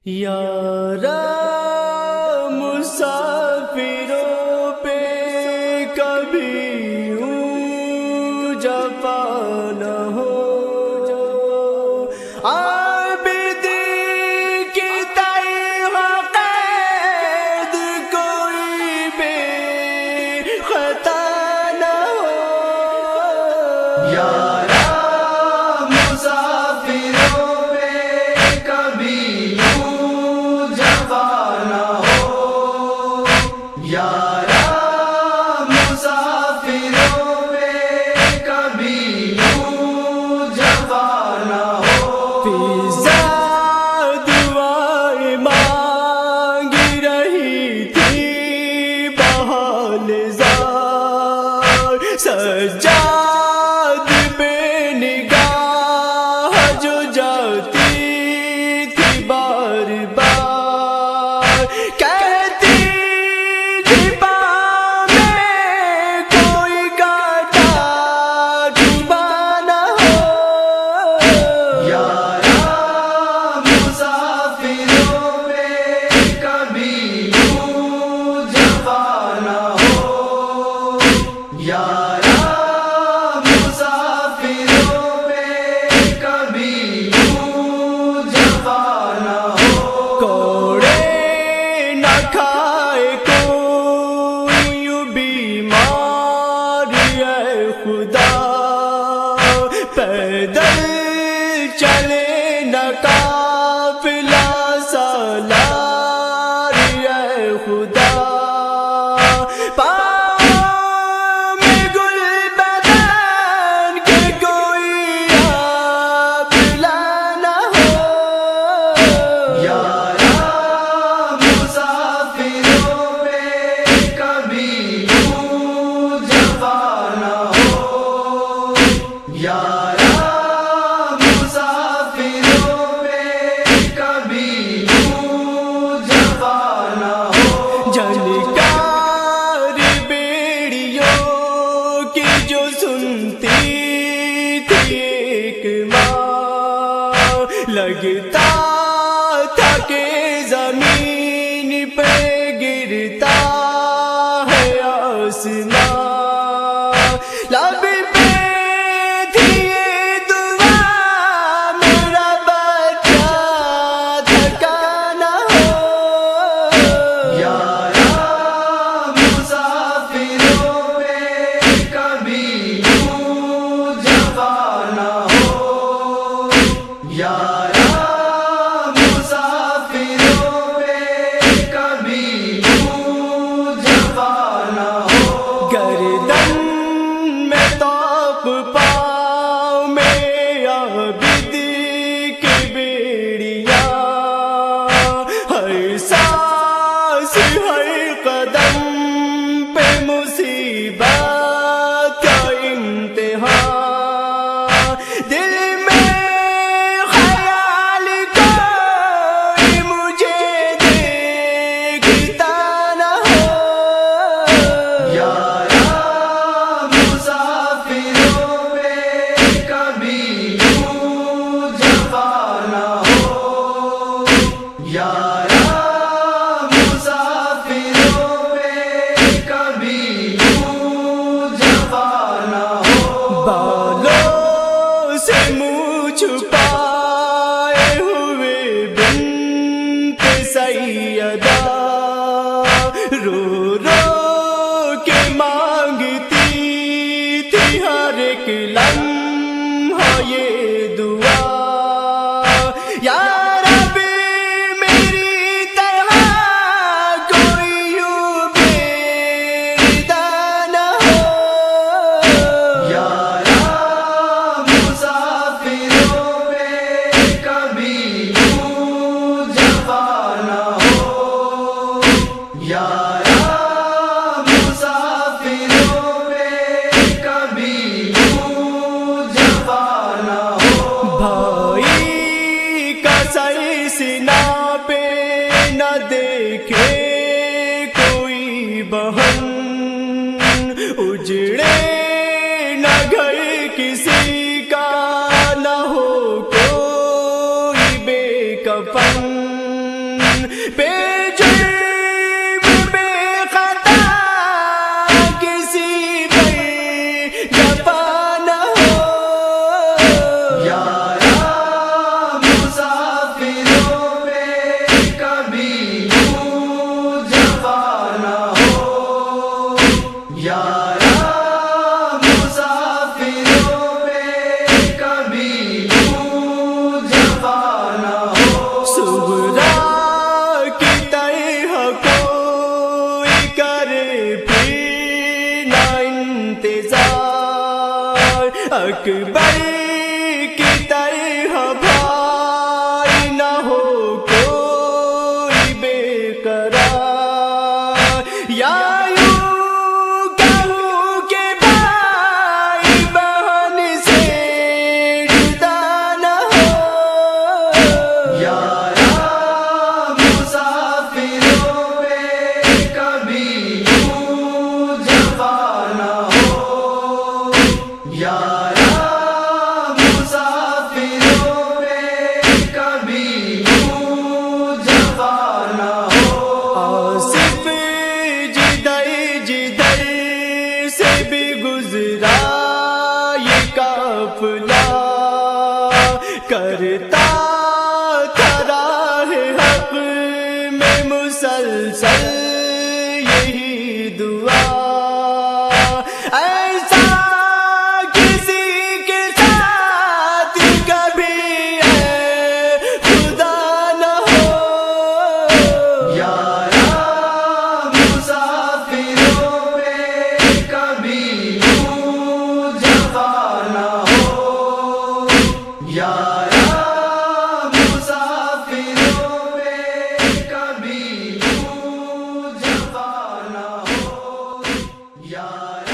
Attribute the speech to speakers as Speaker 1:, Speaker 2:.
Speaker 1: یارا مسافروں پہ کبھی یوں جفا نہ ہو، عابد کی طرح قید کوئی بے خطا نہ ہو۔
Speaker 2: یارا مسافروں پہ کبھی یوں جفا نہ ہو، یارا مسافروں پہ کبھی یوں جفا نہ ہو۔
Speaker 1: فضا دعائیں مانگ رہی تھی بحال زار، سجاد بے نگاہ جو جاتی تھی بار بار، کہتی تھی باں میں کوئی کانٹا ڈوبا نہ ہو۔
Speaker 2: یارا مسافروں پہ کبھی یوں جفا نہ ہو، یارا مسافروں پہ کبھی یوں جفا نہ ہو۔
Speaker 1: کوڑے نہ کھائے کوئی یوں بیمار اے خدا، پیدل چلے نہ قافلہ سالار اے خدا، پاؤں میں گل بدن کے کوئی آبلا نہ ہو۔
Speaker 2: یارا مسافروں پہ کبھی یوں جفا نہ ہو، یارا مسافروں پہ کبھی یوں جفا نہ ہو۔
Speaker 1: جھنکار بیڑیوں کی جو سنتی تھی ایک ماں، لگتا تھا کہ زمین پہ گرتا ہے آسمان، لب پہ تھی یہ دعا میرا بچہ تھکا نہ ہو۔
Speaker 2: یارا مسافروں پہ کبھی یوں جفا نہ ہو، یارا مسافروں پہ کبھی یوں جفا نہ ہو۔
Speaker 1: گردن میں توپ پاؤں میں عابد کی بیڑیاں، ہر سانس ہر قدم پہ مصیبت کا امتحان، دل میں خیال کوئی مجھے دیکھتا نہ ہو۔
Speaker 2: یارا مسافروں پہ کبھی یوں جفا نہ ہو، یارا مسافروں پہ کبھی یوں جفا نہ ہو۔
Speaker 1: بالوں سے منہ چھپائے ہوئے بنت سیدہ، رو رو کے مانگتی تھی ہر ایک لمحہ یہ دعا، یا رب میری طرح کوئی یوں بے ردا نہ ہو۔
Speaker 2: یارا مسافروں پہ کبھی یوں جفا نہ ہو، یارا مسافروں پہ کبھی یوں جفا نہ ہو۔
Speaker 1: بھائی کا سر سینہ پہ نہ دیکھے کوئی بہن، اجڑے نہ گھر کسی کا، نہ ہو کوئی بے کفن، بے جرم بے خطا کسی پر جفا نہ ہو
Speaker 2: یارا مسافروں پہ کبھی یوں جفا نہ ہو یارا مسافروں پہ کبھی یوں جفا نہ ہو
Speaker 1: صبح کی طرح کوئی کرے پھر نہ انتظار اکبر کی طرح بھائی نہ ہو کوئی بے قرار یا یوں کہوں کہ بھائی بہن سے جدا نہ ہو
Speaker 2: یارا مسافروں پہ کبھی یوں جفا نہ ہو یارا مسافروں پہ کبھی یوں جفا نہ ہو
Speaker 1: آصف جدھر جدھر سے بھی گزرا یہ قافلہ کرتا تھا راہ حق میں مسلسل یہی دعا ایسا کسی کے ساتھ کبھی ہے خدا نہ ہو
Speaker 2: یارا مسافروں پہ کبھی یوں جفا نہ ہو یارا مسافروں پہ کبھی یوں جفا نہ ہو یارا